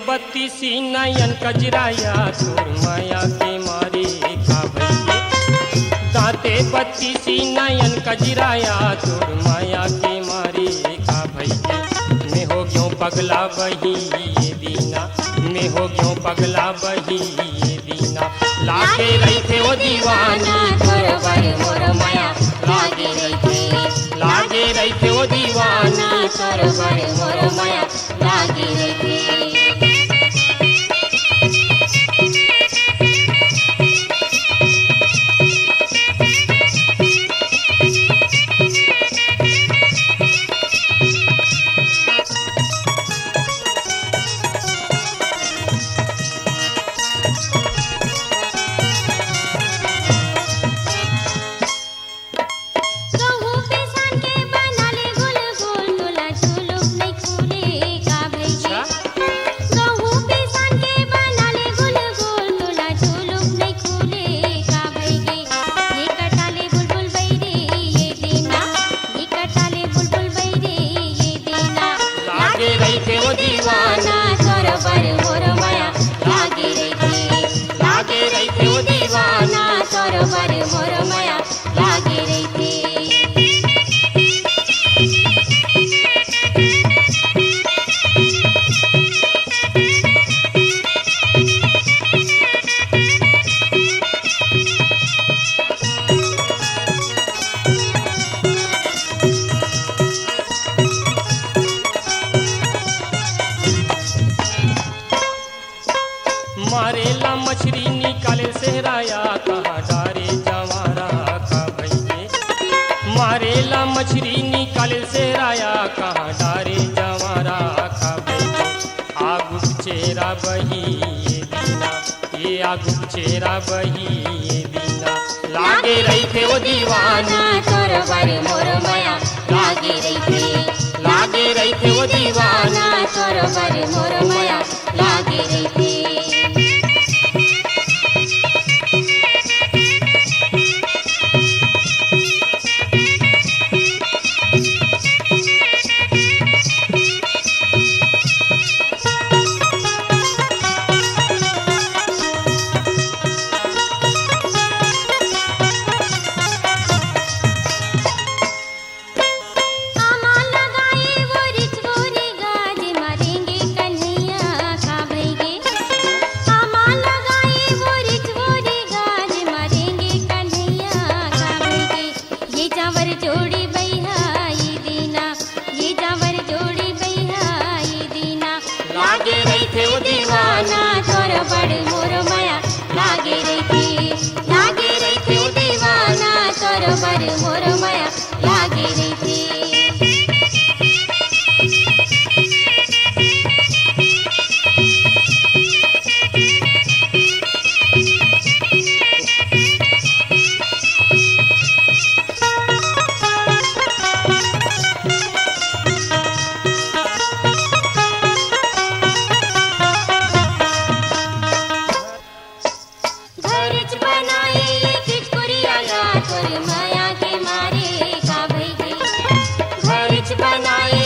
बत्तीसी नयन कजराया तोर माया के मारे का भैये। दाते बत्तीसी नयन कजराया तोर माया के मारे का भैये। मैं हो क्यों पगला बही ये दीना, मैं हो क्यों पगला बही ये दीना। लागे रही थे वो दीवानी तोर बर मोर माया लागे रही थे, लागे रही थे वो दीवानी तोर बर मोर माया लागे रही थे। मारेला मछली निकाले सेहराया कहाँ डारे जवारा का भैये। मारेला मछली निकाले सेहराया कहाँ डारे जवारा का भैये। आगु चेरा बही ये दीना, ये आगु चेरा बही ये दीना। लागे रही थे वो दीवाना तोर बर मोर माया लागे रही थे, लागे रही थे वो दीवाना तोर बर मोर माया लागे रही थे। बर मोर माया लागे रही थी। घर बनाए किचकुरिया तोर माया के मारे का भई। घर बनाए